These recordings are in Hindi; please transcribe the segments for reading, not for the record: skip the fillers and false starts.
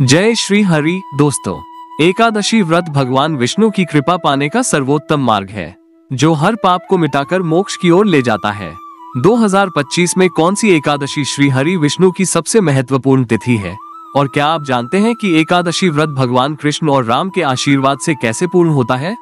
जय श्री हरि। दोस्तों, एकादशी व्रत भगवान विष्णु की कृपा पाने का सर्वोत्तम मार्ग है जो हर पाप को मिटाकर मोक्ष की ओर ले जाता है। 2025 में कौन सी एकादशी श्री हरि विष्णु की सबसे महत्वपूर्ण तिथि है और क्या आप जानते हैं कि एकादशी व्रत भगवान कृष्ण और राम के आशीर्वाद से कैसे पूर्ण होता है?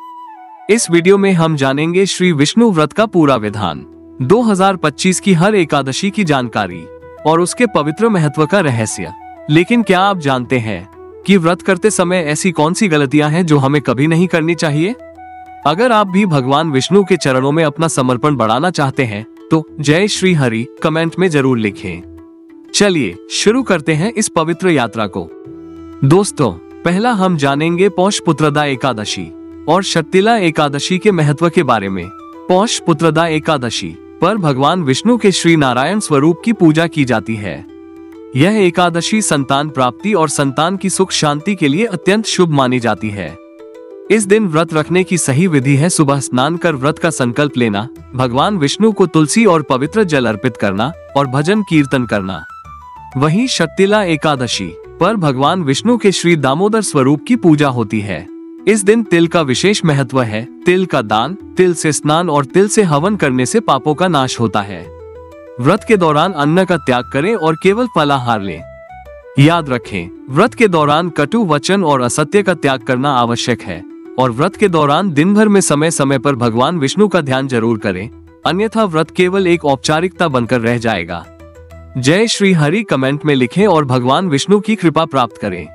इस वीडियो में हम जानेंगे श्री विष्णु व्रत का पूरा विधान, 2025 की हर एकादशी की जानकारी और उसके पवित्र महत्व का रहस्य। लेकिन क्या आप जानते हैं कि व्रत करते समय ऐसी कौन सी गलतियां हैं जो हमें कभी नहीं करनी चाहिए? अगर आप भी भगवान विष्णु के चरणों में अपना समर्पण बढ़ाना चाहते हैं तो जय श्री हरि कमेंट में जरूर लिखें। चलिए शुरू करते हैं इस पवित्र यात्रा को। दोस्तों, पहला हम जानेंगे पौष पुत्रदा एकादशी और शक्तिला एकादशी के महत्व के बारे में। पौष पुत्रदा एकादशी पर भगवान विष्णु के श्री नारायण स्वरूप की पूजा की जाती है। यह एकादशी संतान प्राप्ति और संतान की सुख शांति के लिए अत्यंत शुभ मानी जाती है। इस दिन व्रत रखने की सही विधि है सुबह स्नान कर व्रत का संकल्प लेना, भगवान विष्णु को तुलसी और पवित्र जल अर्पित करना और भजन कीर्तन करना। वहीं शक्तिला एकादशी पर भगवान विष्णु के श्री दामोदर स्वरूप की पूजा होती है। इस दिन तिल का विशेष महत्व है। तिल का दान, तिल से स्नान और तिल से हवन करने से पापों का नाश होता है। व्रत के दौरान अन्न का त्याग करें और केवल फलाहार लें। याद रखें, व्रत के दौरान कटु वचन और असत्य का त्याग करना आवश्यक है और व्रत के दौरान दिन भर में समय समय पर भगवान विष्णु का ध्यान जरूर करें, अन्यथा व्रत केवल एक औपचारिकता बनकर रह जाएगा। जय श्री हरि कमेंट में लिखें और भगवान विष्णु की कृपा प्राप्त करें।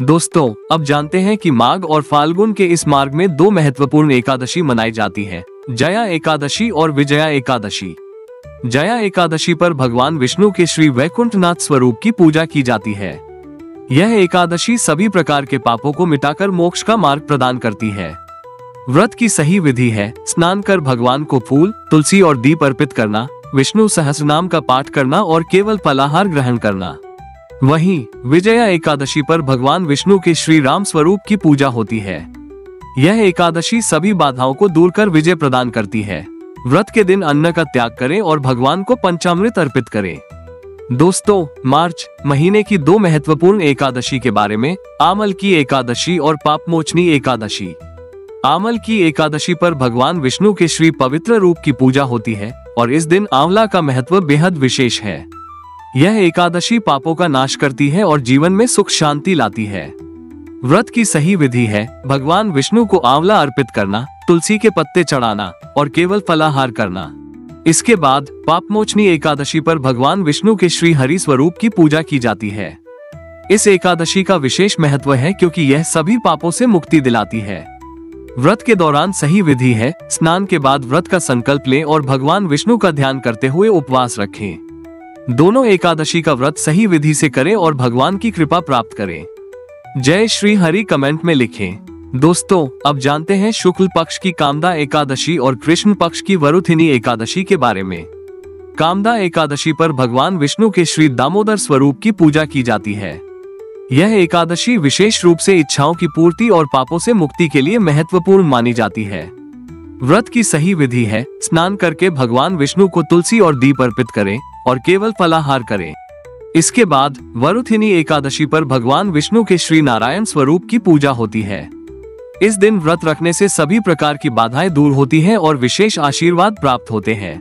दोस्तों, अब जानते हैं कि माघ और फाल्गुन के इस मार्ग में दो महत्वपूर्ण एकादशी मनाई जाती है, जया एकादशी और विजया एकादशी। जया एकादशी पर भगवान विष्णु के श्री वैकुंठनाथ स्वरूप की पूजा की जाती है। यह एकादशी सभी प्रकार के पापों को मिटाकर मोक्ष का मार्ग प्रदान करती है। व्रत की सही विधि है स्नान कर भगवान को फूल, तुलसी और दीप अर्पित करना, विष्णु सहस्रनाम का पाठ करना और केवल फलाहार ग्रहण करना। वहीं विजया एकादशी पर भगवान विष्णु के श्री राम स्वरूप की पूजा होती है। यह एकादशी सभी बाधाओं को दूर कर विजय प्रदान करती है। व्रत के दिन अन्न का त्याग करें और भगवान को पंचामृत अर्पित करें। दोस्तों, मार्च महीने की दो महत्वपूर्ण एकादशी के बारे में, आमल की एकादशी और पापमोचनी एकादशी। आमल की एकादशी पर भगवान विष्णु के श्री पवित्र रूप की पूजा होती है और इस दिन आंवला का महत्व बेहद विशेष है। यह एकादशी पापों का नाश करती है और जीवन में सुख शांति लाती है। व्रत की सही विधि है भगवान विष्णु को आंवला अर्पित करना, तुलसी के पत्ते चढ़ाना और केवल फलाहार करना। इसके बाद पापमोचनी एकादशी पर भगवान विष्णु के श्री हरि स्वरूप की पूजा की जाती है। इस एकादशी का विशेष महत्व है क्योंकि यह सभी पापों से मुक्ति दिलाती है। व्रत के दौरान सही विधि है स्नान के बाद व्रत का संकल्प लें और भगवान विष्णु का ध्यान करते हुए उपवास रखें। दोनों एकादशी का व्रत सही विधि से करें और भगवान की कृपा प्राप्त करें। जय श्री हरि कमेंट में लिखें। दोस्तों, अब जानते हैं शुक्ल पक्ष की कामदा एकादशी और कृष्ण पक्ष की वरुथिनी एकादशी के बारे में। कामदा एकादशी पर भगवान विष्णु के श्री दामोदर स्वरूप की पूजा की जाती है। यह एकादशी विशेष रूप से इच्छाओं की पूर्ति और पापों से मुक्ति के लिए महत्वपूर्ण मानी जाती है। व्रत की सही विधि है स्नान करके भगवान विष्णु को तुलसी और दीप अर्पित करें और केवल फलाहार करें। इसके बाद वरुथिनी एकादशी पर भगवान विष्णु के श्री नारायण स्वरूप की पूजा होती है। इस दिन व्रत रखने से सभी प्रकार की बाधाएं दूर होती हैं और विशेष आशीर्वाद प्राप्त होते हैं।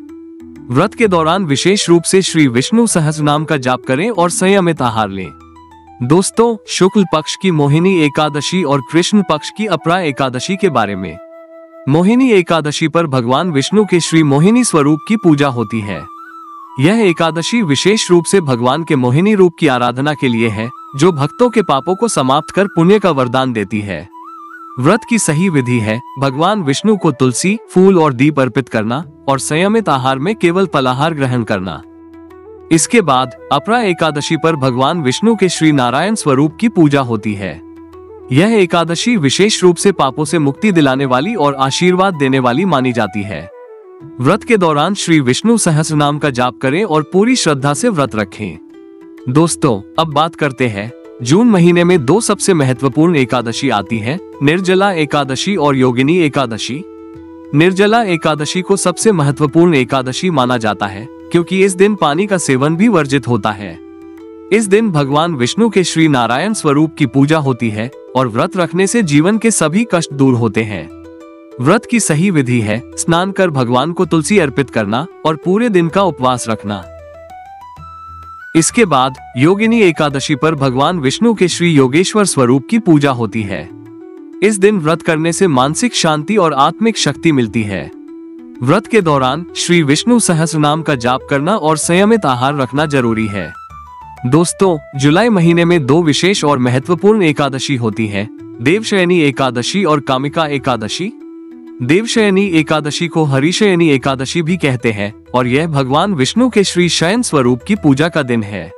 व्रत के दौरान विशेष रूप से श्री विष्णु सहस्रनाम का जाप करें और संयमित आहार लें। दोस्तों, शुक्ल पक्ष की मोहिनी एकादशी और कृष्ण पक्ष की अपरा एकादशी के बारे में। मोहिनी एकादशी पर भगवान विष्णु के श्री मोहिनी स्वरूप की पूजा होती है। यह एकादशी विशेष रूप से भगवान के मोहिनी रूप की आराधना के लिए है जो भक्तों के पापों को समाप्त कर पुण्य का वरदान देती है। व्रत की सही विधि है भगवान विष्णु को तुलसी, फूल और दीप अर्पित करना और संयमित आहार में केवल फलाहार ग्रहण करना। इसके बाद अपरा एकादशी पर भगवान विष्णु के श्री नारायण स्वरूप की पूजा होती है। यह एकादशी विशेष रूप से पापों से मुक्ति दिलाने वाली और आशीर्वाद देने वाली मानी जाती है। व्रत के दौरान श्री विष्णु सहस्रनाम का जाप करें और पूरी श्रद्धा से व्रत रखें। दोस्तों, अब बात करते हैं जून महीने में दो सबसे महत्वपूर्ण एकादशी आती है, निर्जला एकादशी और योगिनी एकादशी। निर्जला एकादशी को सबसे महत्वपूर्ण एकादशी माना जाता है क्योंकि इस दिन पानी का सेवन भी वर्जित होता है। इस दिन भगवान विष्णु के श्री नारायण स्वरूप की पूजा होती है और व्रत रखने से जीवन के सभी कष्ट दूर होते हैं। व्रत की सही विधि है स्नान कर भगवान को तुलसी अर्पित करना और पूरे दिन का उपवास रखना। इसके बाद योगिनी एकादशी पर भगवान विष्णु के श्री योगेश्वर स्वरूप की पूजा होती है। इस दिन व्रत करने से मानसिक शांति और आत्मिक शक्ति मिलती है। व्रत के दौरान श्री विष्णु सहस्र नाम का जाप करना और संयमित आहार रखना जरूरी है। दोस्तों, जुलाई महीने में 2 विशेष और महत्वपूर्ण एकादशी होती हैं, देवशयनी एकादशी और कामिका एकादशी। देवशयनी एकादशी को हरिशयनी एकादशी भी कहते हैं और यह भगवान विष्णु के श्री शयन स्वरूप की पूजा का दिन है।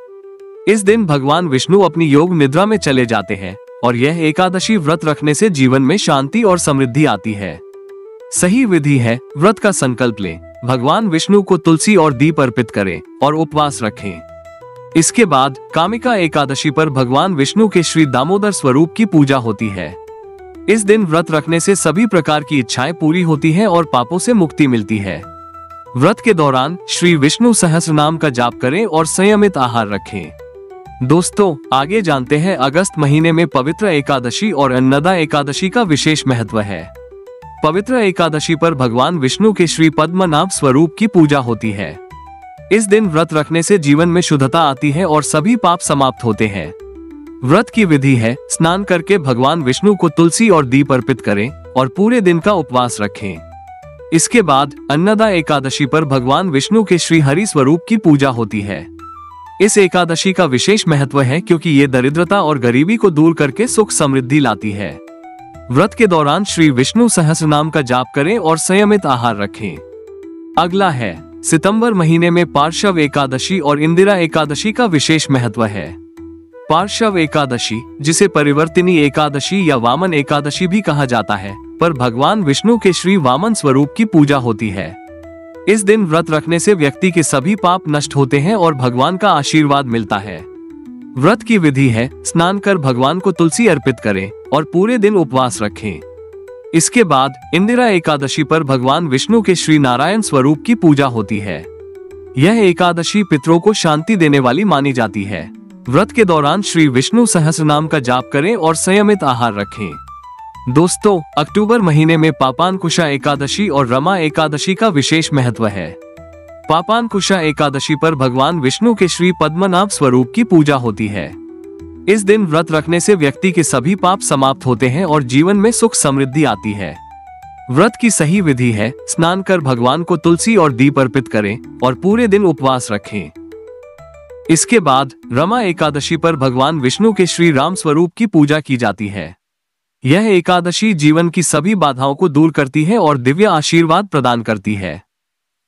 इस दिन भगवान विष्णु अपनी योग निद्रा में चले जाते हैं और यह एकादशी व्रत रखने से जीवन में शांति और समृद्धि आती है। सही विधि है व्रत का संकल्प लें, भगवान विष्णु को तुलसी और दीप अर्पित करें और उपवास रखें। इसके बाद कामिका एकादशी पर भगवान विष्णु के श्री दामोदर स्वरूप की पूजा होती है। इस दिन व्रत रखने से सभी प्रकार की इच्छाएं पूरी होती हैं और पापों से मुक्ति मिलती है। व्रत के दौरान श्री विष्णु सहस्र नाम का जाप करें और संयमित आहार रखें। दोस्तों, आगे जानते हैं अगस्त महीने में पवित्र एकादशी और अन्नदा एकादशी का विशेष महत्व है। पवित्र एकादशी पर भगवान विष्णु के श्री पद्मनाभ स्वरूप की पूजा होती है। इस दिन व्रत रखने से जीवन में शुद्धता आती है और सभी पाप समाप्त होते हैं। व्रत की विधि है स्नान करके भगवान विष्णु को तुलसी और दीप अर्पित करें और पूरे दिन का उपवास रखें। इसके बाद अन्नदा एकादशी पर भगवान विष्णु के श्री हरि स्वरूप की पूजा होती है। इस एकादशी का विशेष महत्व है क्योंकि ये दरिद्रता और गरीबी को दूर करके सुख समृद्धि लाती है। व्रत के दौरान श्री विष्णु सहस्र नाम का जाप करें और संयमित आहार रखें। अगला है सितंबर महीने में पार्श्व एकादशी और इंदिरा एकादशी का विशेष महत्व है। पार्श्व एकादशी, जिसे परिवर्तिनी एकादशी या वामन एकादशी भी कहा जाता है, पर भगवान विष्णु के श्री वामन स्वरूप की पूजा होती है। इस दिन व्रत रखने से व्यक्ति के सभी पाप नष्ट होते हैं और भगवान का आशीर्वाद मिलता है। व्रत की विधि है स्नान कर भगवान को तुलसी अर्पित करें और पूरे दिन उपवास रखें। इसके बाद इंदिरा एकादशी पर भगवान विष्णु के श्री नारायण स्वरूप की पूजा होती है। यह एकादशी पितरों को शांति देने वाली मानी जाती है। व्रत के दौरान श्री विष्णु सहस्र नाम का जाप करें और संयमित आहार रखें। दोस्तों, अक्टूबर महीने में पापानकुशा एकादशी और रमा एकादशी का विशेष महत्व है। पापानकुशा एकादशी पर भगवान विष्णु के श्री पद्मनाभ स्वरूप की पूजा होती है। इस दिन व्रत रखने से व्यक्ति के सभी पाप समाप्त होते हैं और जीवन में सुख समृद्धि आती है। व्रत की सही विधि है स्नान कर भगवान को तुलसी और दीप अर्पित करें और पूरे दिन उपवास रखें। इसके बाद रमा एकादशी पर भगवान विष्णु के श्री राम स्वरूप की पूजा की जाती है। यह एकादशी जीवन की सभी बाधाओं को दूर करती है और दिव्य आशीर्वाद प्रदान करती है।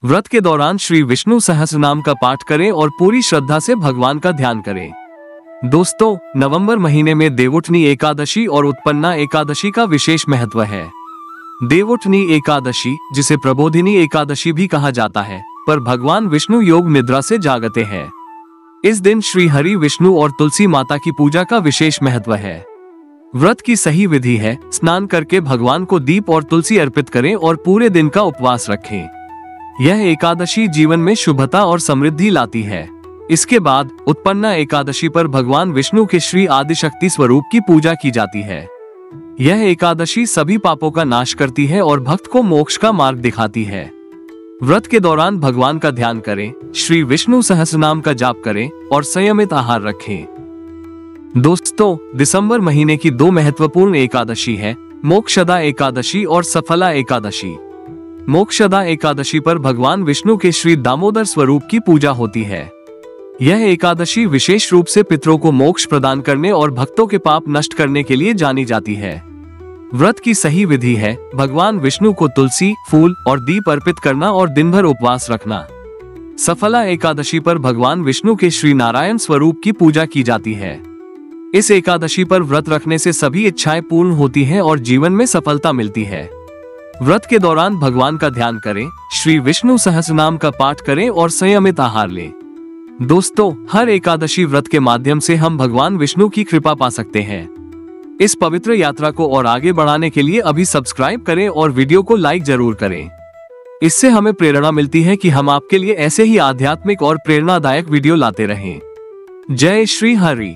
व्रत के दौरान श्री विष्णु सहस्र नाम का पाठ करें और पूरी श्रद्धा से भगवान का ध्यान करें। दोस्तों, नवंबर महीने में देवउठनी एकादशी और उत्पन्ना एकादशी का विशेष महत्व है। देवउठनी एकादशी, जिसे प्रबोधिनी एकादशी भी कहा जाता है, पर भगवान विष्णु योग निद्रा से जागते हैं। इस दिन श्री हरि विष्णु और तुलसी माता की पूजा का विशेष महत्व है। व्रत की सही विधि है स्नान करके भगवान को दीप और तुलसी अर्पित करें और पूरे दिन का उपवास रखें। यह एकादशी जीवन में शुभता और समृद्धि लाती है। इसके बाद उत्पन्ना एकादशी पर भगवान विष्णु के श्री आदिशक्ति स्वरूप की पूजा की जाती है। यह एकादशी सभी पापों का नाश करती है और भक्त को मोक्ष का मार्ग दिखाती है। व्रत के दौरान भगवान का ध्यान करें, श्री विष्णु सहस्र नाम का जाप करें और संयमित आहार रखें। दोस्तों, दिसंबर महीने की 2 महत्वपूर्ण एकादशी है, मोक्षदा एकादशी और सफला एकादशी। मोक्षदा एकादशी पर भगवान विष्णु के श्री दामोदर स्वरूप की पूजा होती है। यह एकादशी विशेष रूप से पितरों को मोक्ष प्रदान करने और भक्तों के पाप नष्ट करने के लिए जानी जाती है। व्रत की सही विधि है भगवान विष्णु को तुलसी, फूल और दीप अर्पित करना और दिन भर उपवास रखना। सफला एकादशी पर भगवान विष्णु के श्री नारायण स्वरूप की पूजा की जाती है। इस एकादशी पर व्रत रखने से सभी इच्छाएं पूर्ण होती हैं और जीवन में सफलता मिलती है। व्रत के दौरान भगवान का ध्यान करें, श्री विष्णु सहस्रनाम का पाठ करें और संयमित आहार लें। दोस्तों, हर एकादशी व्रत के माध्यम से हम भगवान विष्णु की कृपा पा सकते हैं। इस पवित्र यात्रा को और आगे बढ़ाने के लिए अभी सब्सक्राइब करें और वीडियो को लाइक जरूर करें। इससे हमें प्रेरणा मिलती है कि हम आपके लिए ऐसे ही आध्यात्मिक और प्रेरणादायक वीडियो लाते रहें। जय श्री हरि।